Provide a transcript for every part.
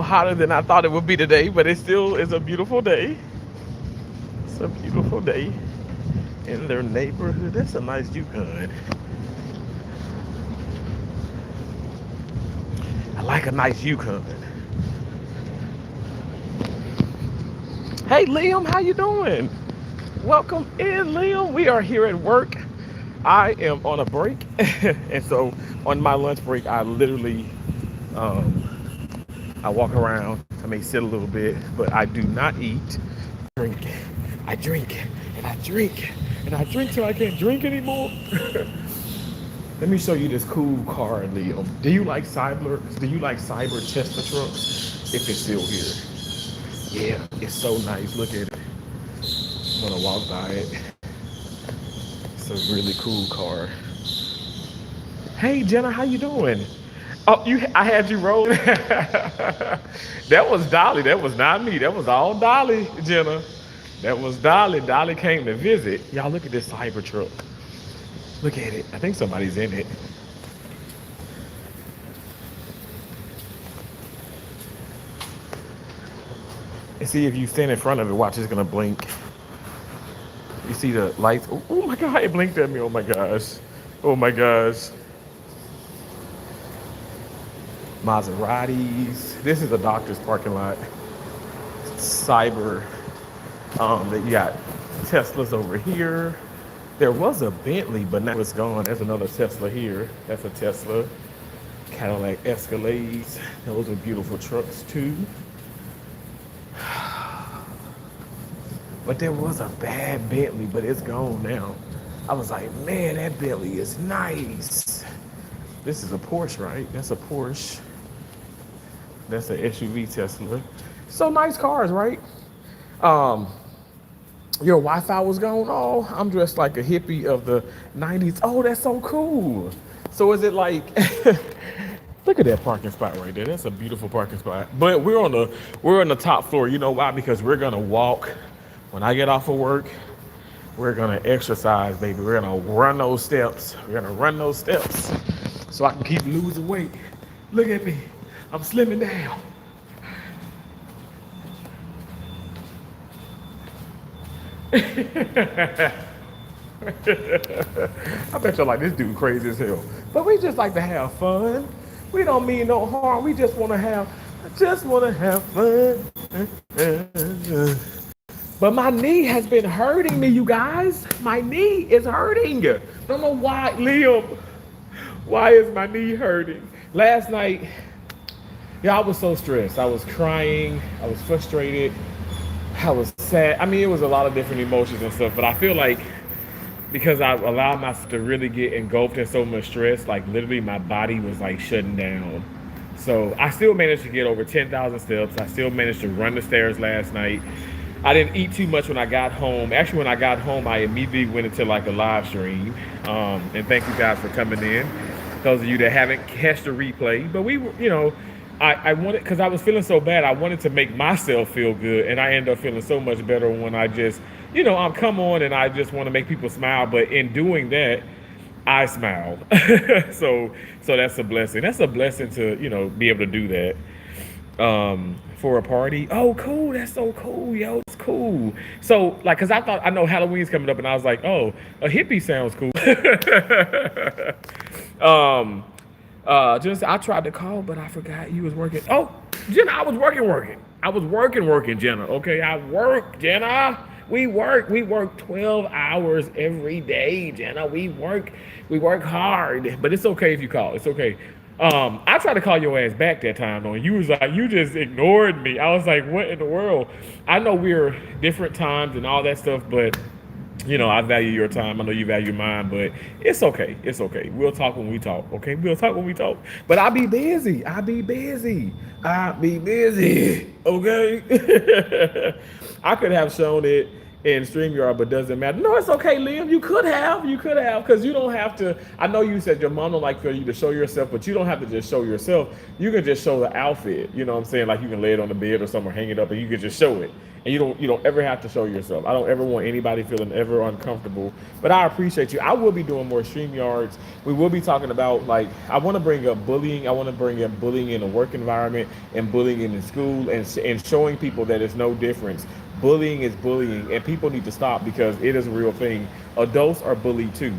hotter than I thought it would be today, but it still is a beautiful day. It's a beautiful day in their neighborhood. That's a nice Yukon. I like a nice Yukon. Hey Liam, how you doing? Welcome in, Liam. We are here at work. I am on a break, and so on my lunch break, I literally I walk around. I may sit a little bit, but I do not eat. Drink. I drink and I drink and I drink till I can't drink anymore. Let me show you this cool car, Liam. Do you like cyber? Do you like cyber Tesla trucks? If it's still here, yeah, it's so nice. Look at it. I'm gonna walk by it. It's a really cool car. Hey Jenna, how you doing? Oh, I had you rolling. That was Dolly. That was not me. That was all Dolly, Jenna. That was Dolly. Dolly came to visit. Y'all look at this cyber truck. Look at it. I think somebody's in it. And see, if you stand in front of it, watch, it's gonna blink. You see the lights? Oh, oh my God, it blinked at me. Oh my gosh. Oh my gosh. Maseratis. This is a doctor's parking lot. Cyber. You got Teslas over here. There was a Bentley, but now it's gone. There's another Tesla here. That's a Tesla. Cadillac Escalades. Those are beautiful trucks too. But there was a bad Bentley, but it's gone now. I was like, man, that Bentley is nice. This is a Porsche, right? That's a Porsche. That's an SUV Tesla. So nice cars, right? Your Wi-Fi was gone. Oh, I'm dressed like a hippie of the 90s. Oh, that's so cool. So is it like, look at that parking spot right there. That's a beautiful parking spot. But we're on the top floor. You know why? Because we're gonna walk. When I get off of work, we're gonna exercise, baby. We're gonna run those steps. We're gonna run those steps so I can keep losing weight. Look at me. I'm slimming down. I bet you're like, this dude crazy as hell. But we just like to have fun. We don't mean no harm. We just want to have fun. But my knee has been hurting me, you guys. My knee is hurting. I don't know why, Liam. Why is my knee hurting? Last night, yeah, I was so stressed. I was crying. I was frustrated. I was sad. I mean, it was a lot of different emotions and stuff. But I feel like because I allowed myself to really get engulfed in so much stress, like literally my body was like shutting down. So I still managed to get over 10,000 steps. I still managed to run the stairs last night. I didn't eat too much when I got home. Actually, when I got home, I immediately went into like a live stream. And thank you guys for coming in. Those of you that haven't catched the replay. But we were, I wanted, because I was feeling so bad, I wanted to make myself feel good. And I ended up feeling so much better when I just, I'm come on and I just want to make people smile. But in doing that, I smiled. So that's a blessing. That's a blessing to, be able to do that. For a party. Oh, cool. That's so cool, yo. It's cool. So, like, because I know Halloween's coming up, and I was like, oh, a hippie sounds cool. Just I tried to call, but I forgot you was working. Oh, Jenna, I was working. I was working, Jenna. Okay, I work, Jenna. We work 12 hours every day, Jenna. We work hard, but it's okay if you call. It's okay. I tried to call your ass back that time though. You was like, you just ignored me. I was like, what in the world? I know we're different times and all that stuff, but I value your time. I know you value mine, but it's okay. It's okay. We'll talk when we talk. Okay, we'll talk when we talk. But I'll be busy. Okay. I could have shown it in StreamYard, but doesn't matter. No, it's okay, Liam. You could have, because you don't have to. I know you said your mom don't like for you to show yourself, but you don't have to just show yourself. You can just show the outfit. You know what I'm saying? Like you can lay it on the bed or somewhere, hang it up, and you can just show it. And you don't ever have to show yourself. I don't ever want anybody feeling ever uncomfortable. But I appreciate you. I will be doing more StreamYards. We will be talking about, like, I want to bring up bullying. I want to bring up bullying in the work environment and bullying in the school, and showing people that there's no difference. Bullying is bullying, and people need to stop because it is a real thing. Adults are bullied too.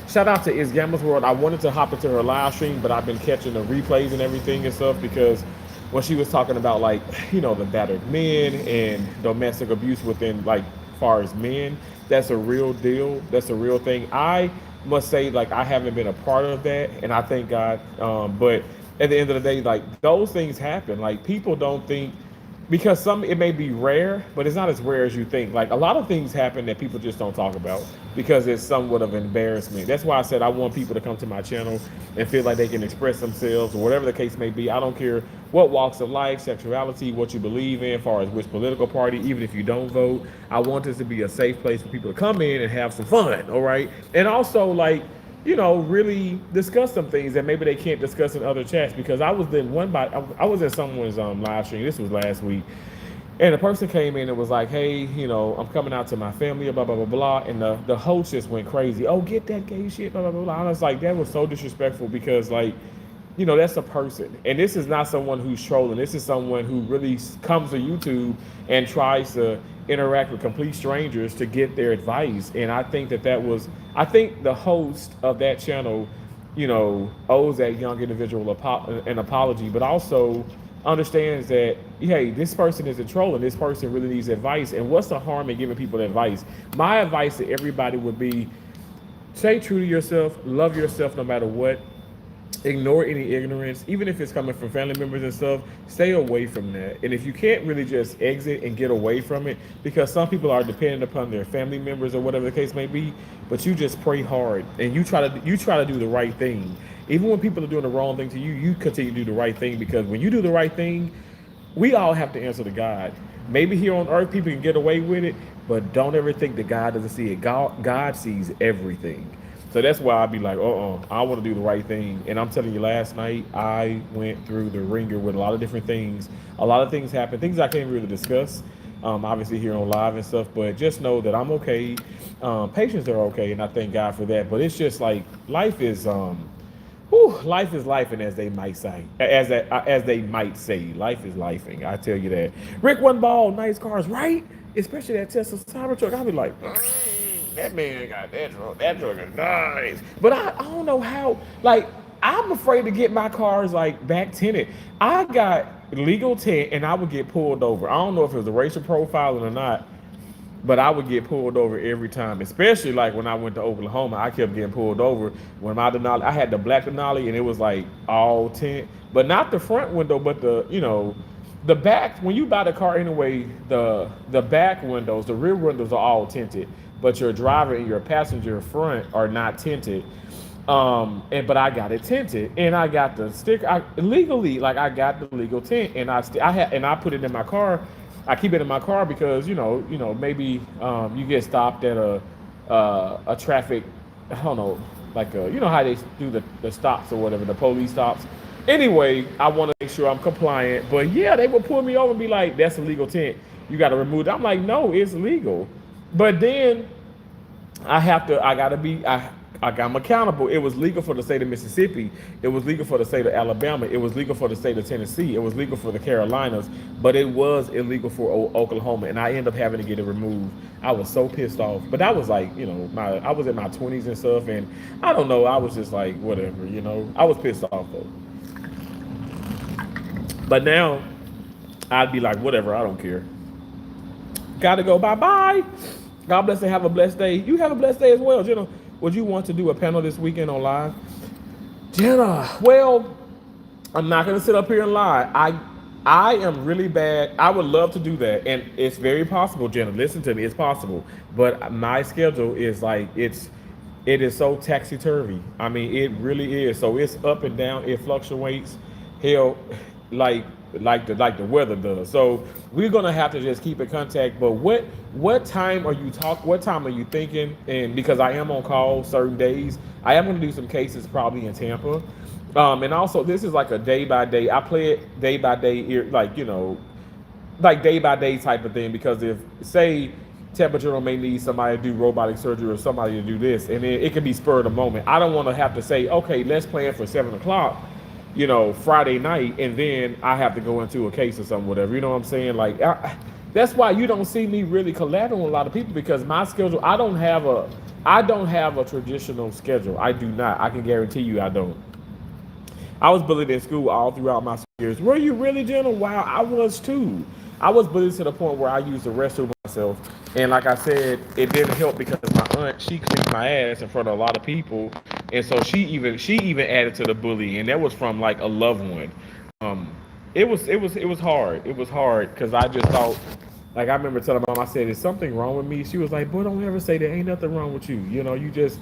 Shout out to Is Gamma's World. I wanted to hop into her live stream, but I've been catching the replays and everything and stuff, because when she was talking about, like, the battered men and domestic abuse within, like, far as men, that's a real deal. That's a real thing. I must say, like, I haven't been a part of that, and I thank God. But at the end of the day, like, those things happen. Like, people don't think, because it may be rare, but it's not as rare as you think. Like, a lot of things happen that people just don't talk about because it's somewhat of embarrassment. That's why I said I want people to come to my channel and feel like they can express themselves, or whatever the case may be. I don't care what walks of life, sexuality, what you believe in, as far as which political party, even if you don't vote. I want this to be a safe place for people to come in and have some fun, all right? And also, like, really discuss some things that maybe they can't discuss in other chats. Because I was in someone's live stream. This was last week, and a person came in and was like, "Hey, I'm coming out to my family, blah blah blah blah," and the host just went crazy. "Oh, get that gay shit, blah blah blah blah." I was like, that was so disrespectful, because, like, that's a person, and this is not someone who's trolling. This is someone who really comes to YouTube and tries to interact with complete strangers to get their advice. And I think I think the host of that channel, owes that young individual an apology, but also understands that, hey, this person isn't trolling. This person really needs advice. And what's the harm in giving people advice? My advice to everybody would be, stay true to yourself, love yourself no matter what. Ignore any ignorance, even if it's coming from family members and stuff. Stay away from that. And if you can't really just exit and get away from it, because some people are dependent upon their family members or whatever the case may be, but you just pray hard and you try to do the right thing. Even when people are doing the wrong thing to you, you continue to do the right thing, because when you do the right thing, we all have to answer to God. Maybe here on earth people can get away with it, but don't ever think that God doesn't see it. God sees everything. So that's why I'd be like, I want to do the right thing. And I'm telling you, last night I went through the ringer with a lot of different things. A lot of things happened, things I can't really discuss, obviously here on live and stuff. But just know that I'm okay. Patients are okay, and I thank God for that. But it's just like life is life, and as they might say, life is lifing. I tell you that. Rick One Ball, nice cars, right? Especially that Tesla Cybertruck. I'll be like, that man got that truck. That truck is nice. But I don't know how, like, I'm afraid to get my cars, like, back tinted. I got legal tint and I would get pulled over. I don't know if it was a racial profiling or not, but I would get pulled over every time, especially like when I went to Oklahoma. I kept getting pulled over when my Denali, I had the black Denali, and it was like all tint, but not the front window, but the back. When you buy the car anyway, the back windows, the rear windows are all tinted, but your driver and your passenger front are not tinted. But I got it tinted, and I got the sticker. I got the legal tint, and I put it in my car. I keep it in my car because maybe you get stopped at a traffic, I don't know, like how they do the stops or whatever, the police stops. Anyway, I want to make sure I'm compliant. But yeah, they would pull me over and be like, "That's illegal tint. You got to remove it." I'm like, "No, it's legal." But then I'm accountable. It was legal for the state of Mississippi. It was legal for the state of Alabama. It was legal for the state of Tennessee. It was legal for the Carolinas, but it was illegal for Oklahoma, and I ended up having to get it removed. I was so pissed off. But that was like, I was in my 20s and stuff, and I don't know. I was just like, whatever, I was pissed off though. But now I'd be like, whatever, I don't care. Gotta go. Bye-bye. God bless and have a blessed day. You have a blessed day as well, Jenna. Would you want to do a panel this weekend on live? Jenna, well, I'm not going to sit up here and lie. I am really bad. I would love to do that. And it's very possible, Jenna. Listen to me. It's possible. But my schedule is like, it is so taxi-turvy. I mean, it really is. So it's up and down. It fluctuates. Hell, like like the weather does. So we're gonna have to just keep in contact. But what time are you talk? What time are you thinking? And because I am on call certain days, I am gonna do some cases probably in Tampa. And also this is like a day by day. I play it day by day, like like day by day type of thing. Because if say temperature may need somebody to do robotic surgery or somebody to do this, and it can be spur of the moment. I don't want to have to say, okay, let's plan for 7 o'clock, Friday night, and then I have to go into a case or something, whatever. You know what I'm saying? Like that's why you don't see me really collaborating with a lot of people because my schedule. I don't have a traditional schedule. I do not. I can guarantee you, I don't. I was bullied in school all throughout my years. Were you really, Jenna? Wow, I was too. I was bullied to the point where I used the restroom myself. And like I said, it didn't help because my aunt, she kicked my ass in front of a lot of people. And so she even added to the bullying. And that was from like a loved one. Um, it was hard. It was hard because I just thought, like I remember telling my mom, I said, "Is something wrong with me?" She was like, "Boy, don't ever say there ain't nothing wrong with you. You just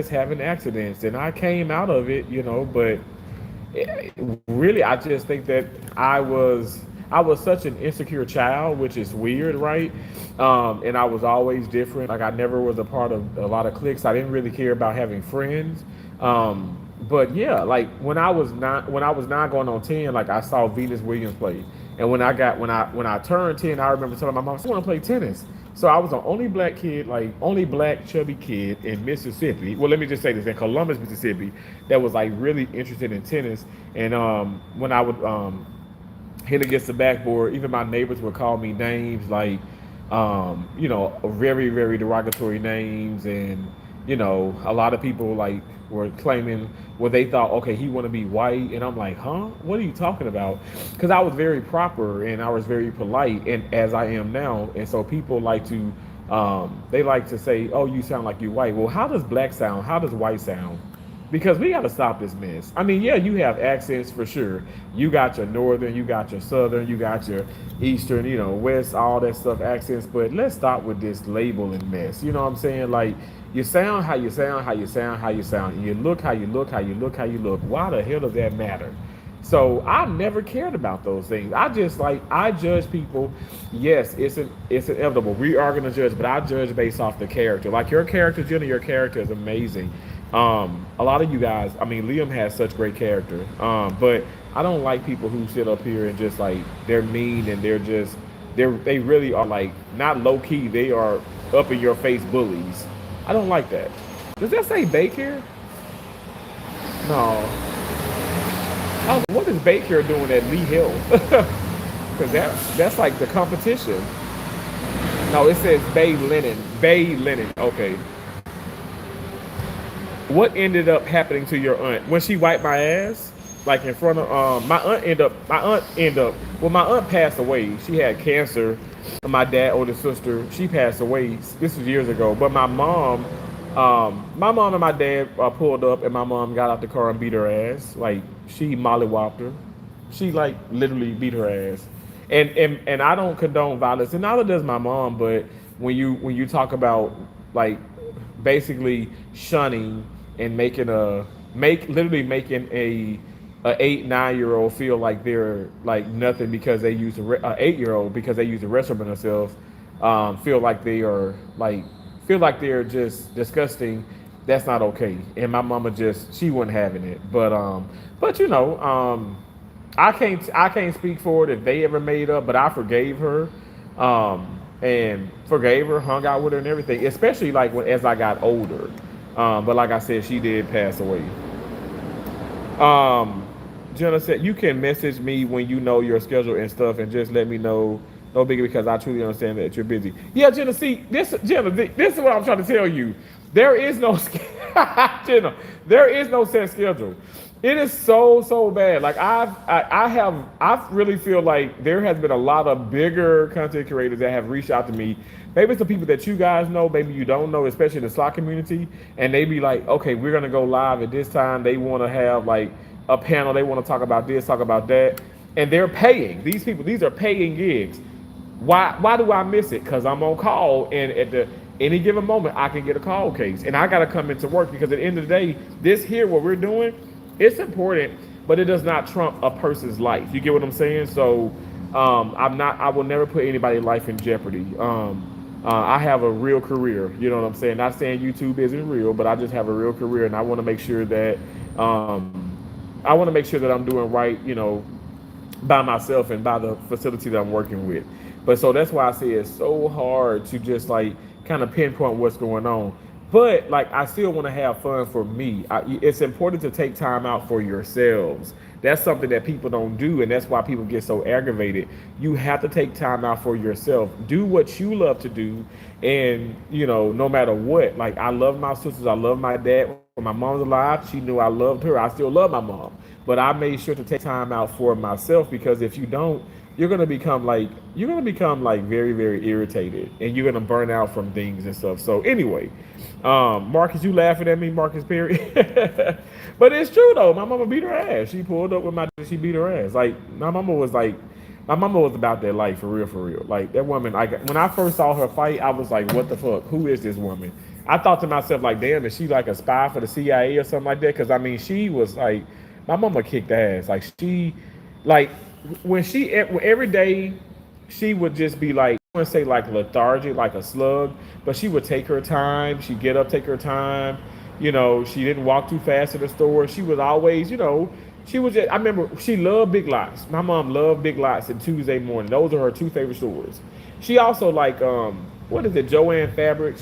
having accidents." And I came out of it, but really, I just think that I was such an insecure child, which is weird, right? And I was always different. Like I never was a part of a lot of cliques. I didn't really care about having friends. But yeah, like when I was not going on 10, like I saw Venus Williams play. And when I turned 10, I remember telling my mom, I want to play tennis. So I was the only black kid, like only black chubby kid in Mississippi. Well, let me just say this, in Columbus, Mississippi, that was like really interested in tennis. And when I would hit against the backboard, even my neighbors would call me names like, very, very derogatory names. And, a lot of people like were claiming, well, they thought, okay, he want to be white. And I'm like, huh? What are you talking about? Because I was very proper and I was very polite, and as I am now. And so people they like to say, oh, you sound like you're white. Well, how does black sound? How does white sound? Because we got to stop this mess. I mean, yeah, you have accents for sure. You got your northern, you got your southern, you got your eastern, west, all that stuff accents. But let's stop with this labeling mess. You know what I'm saying? Like, you sound how you sound, how you sound, how you sound. And you look how you look, how you look, how you look. Why the hell does that matter? So I never cared about those things. I judge people. Yes, it's inevitable. We are gonna judge, but I judge based off the character. Like your character, Jenna, your character is amazing. A lot of you guys, I mean, Liam has such great character. But I don't like people who sit up here and just like they're mean and they really are like not low key. They are up in your face bullies. I don't like that. Does that say bake here? No. What is Baker doing at Lee Hill? Because that's like the competition. No, it says Bay Linen. Bay Linen. Okay. What ended up happening to your aunt when she wiped my ass? Like in front of my aunt passed away. She had cancer. My dad, older sister, she passed away. This was years ago. But my mom and my dad pulled up, and my mom got out the car and beat her ass. Like she mollywopped her. She like literally beat her ass. And I don't condone violence, and neither does my mom. But when you talk about like basically shunning and literally making a 8-9 year old feel like they're like nothing because they use a 8-year old because they use the restroom in themselves, feel like they're just disgusting. That's not okay. And my mama she wasn't having it. But I can't speak for it if they ever made up. But I forgave her, and forgave her, hung out with her and everything. Especially like as I got older. But like I said, she did pass away. Um, Jenna said, you can message me when you know your schedule and stuff and just let me know. No biggie because I truly understand that you're busy. Yeah, Jenna, see, this is what I'm trying to tell you. There is no, Jenna, there is no set schedule. It is so bad. Like I really feel like there has been a lot of bigger content creators that have reached out to me. Maybe it's the people that you guys know, maybe you don't know, especially in the slot community. And they be like, okay, we're gonna go live at this time. They want to have like a panel. They want to talk about this, talk about that, and they're paying. These people, these are paying gigs. Why do I miss it? Because I'm on call, and at any given moment I can get a call case, and I got to come into work because at the end of the day, this here what we're doing, it's important but it does not trump a person's life. You get what I'm saying? So I will never put anybody's life in jeopardy. I have a real career. You know what I'm saying? Not saying YouTube isn't real, but I just have a real career, and I want to make sure that I'm doing right. By myself and by the facility that I'm working with. But so that's why I say it's so hard to just like kind of pinpoint what's going on. But like I still want to have fun for me. It's important to take time out for yourselves. That's something that people don't do, and that's why people get so aggravated. You have to take time out for yourself. Do what you love to do, and no matter what. Like I love my sisters, I love my dad. When my mom's alive, she knew I loved her. I still love my mom, but I made sure to take time out for myself because if you don't, you're gonna become like very very irritated, and you're gonna burn out from things and stuff. So anyway, Marcus, you laughing at me, Marcus Perry? But it's true though. My mama beat her ass. She pulled up with she beat her ass. My mama was about that life for real, for real. Like that woman. When I first saw her fight, I was like, what the fuck? Who is this woman? I thought to myself like, damn, is she like a spy for the CIA or something like that? Because I mean, she was like, my mama kicked ass. Like when every day, she would just be like, I wouldn't say like lethargic, like a slug, but she would take her time. She'd get up, take her time. She didn't walk too fast to the store. She was always, she was just, I remember she loved Big Lots. My mom loved Big Lots and Tuesday Morning. Those are her two favorite stores. She also like, what is it, Joanne Fabric?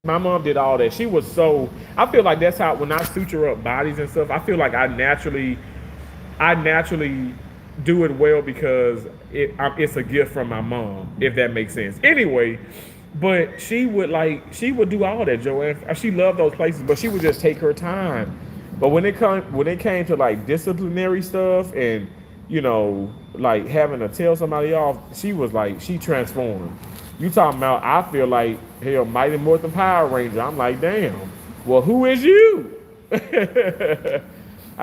My mom did all that. She was so, I feel like that's how, when I suture up bodies and stuff, I feel like I naturally do it well because it's a gift from my mom, if that makes sense. Anyway, but she would do all that, Joanne. She loved those places, but she would just take her time. But when it came to like disciplinary stuff and like having to tell somebody off, she transformed. You talking about? I feel like hell, Mighty Morphin Power Ranger. I'm like, damn. Well, who is you? I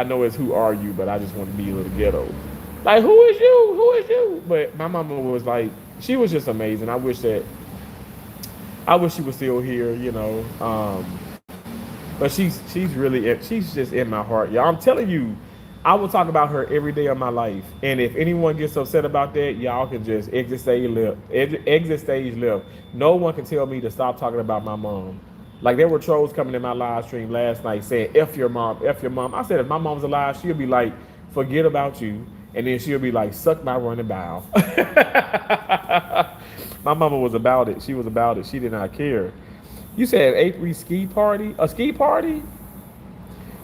know it's who are you, but I just want to be a little ghetto. Like, who is you? Who is you? But my mama was like, she was just amazing. I wish she was still here. But she's just in my heart, y'all. I'm telling you, I will talk about her every day of my life. And if anyone gets upset about that, y'all can just exit stage left. Exit stage left. No one can tell me to stop talking about my mom. Like there were trolls coming in my live stream last night saying, F your mom, F your mom. I said, if my mom's alive, she'll be like, forget about you. And then she'll be like, suck my running bowel. My mama was about it. She was about it. She did not care. You said April ski party? A ski party?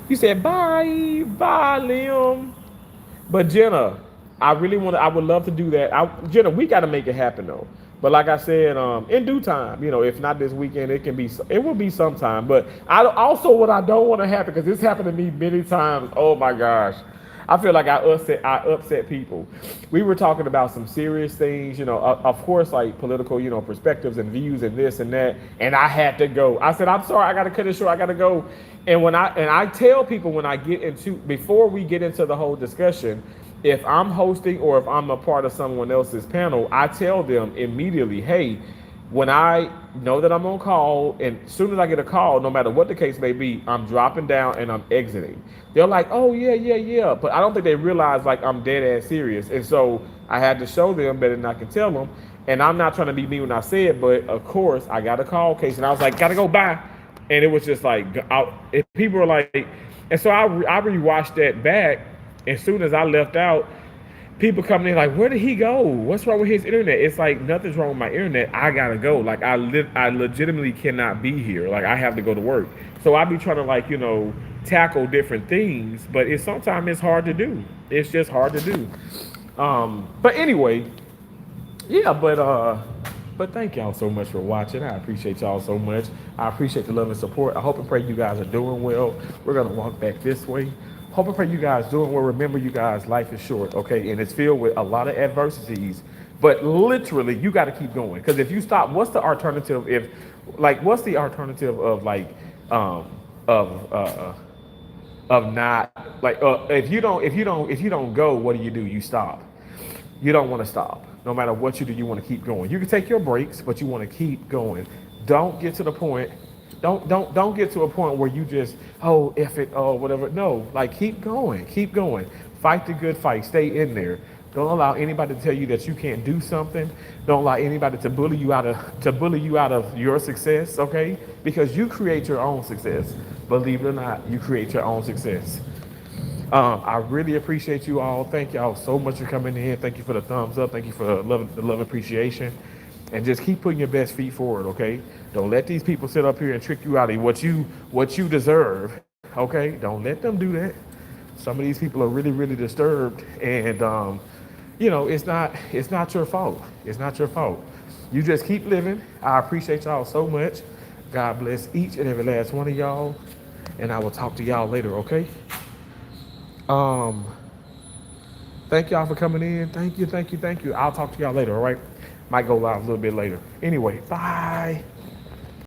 You said bye, bye, Liam. But Jenna, I would love to do that. Jenna, we got to make it happen though. But like I said, in due time, if not this weekend, it will be sometime. But what I don't want to happen, because this happened to me many times. Oh my gosh. I feel like I upset people. We were talking about some serious things, of course, like political, perspectives and views and this and that. And I had to go. I said, I'm sorry, I got to cut it short. I got to go. And I tell people before we get into the whole discussion, if I'm hosting or if I'm a part of someone else's panel, I tell them immediately, hey, when I know that I'm on call, and as soon as I get a call, no matter what the case may be, I'm dropping down and I'm exiting. They're like, oh, yeah, yeah, yeah. But I don't think they realize, like, I'm dead ass serious. And so I had to show them better than I can tell them. And I'm not trying to be mean when I say it, but of course, I got a call case, and I was like, gotta go, bye. And it was just like, if people were like, and so I rewatched that back. As soon as I left out, people coming in like, where did he go? What's wrong with his internet? It's like, nothing's wrong with my internet. I gotta go. Like I legitimately cannot be here. Like I have to go to work. So I be trying to tackle different things, but sometimes it's hard to do. It's just hard to do. But anyway, yeah, but thank y'all so much for watching. I appreciate y'all so much. I appreciate the love and support. I hope and pray you guys are doing well. We're gonna walk back this way. Hope and pray you guys doing well. Remember, you guys, life is short, okay? And it's filled with a lot of adversities. But literally, you got to keep going. Because if you stop, what's the alternative? What's the alternative of not if you don't go, what do? You stop. You don't want to stop. No matter what you do, you want to keep going. You can take your breaks, but you want to keep going. Don't get to the point Don't get to a point where you just, oh, if it, oh, whatever. No, like keep going, keep going. Fight the good fight. Stay in there. Don't allow anybody to tell you that you can't do something. Don't allow anybody to bully you out of your success, okay? Because you create your own success. Believe it or not, you create your own success. I really appreciate you all. Thank y'all so much for coming in. Thank you for the thumbs up. Thank you for the love appreciation. And just keep putting your best feet forward, okay? Don't let these people sit up here and trick you out of what you deserve, okay? Don't let them do that. Some of these people are really, really disturbed, and it's not your fault. It's not your fault. You just keep living. I appreciate y'all so much. God bless each and every last one of y'all, and I will talk to y'all later, okay? Um, Thank y'all for coming in. Thank you, thank you, thank you. I'll talk to y'all later, all right? Might go live a little bit later. Anyway, bye.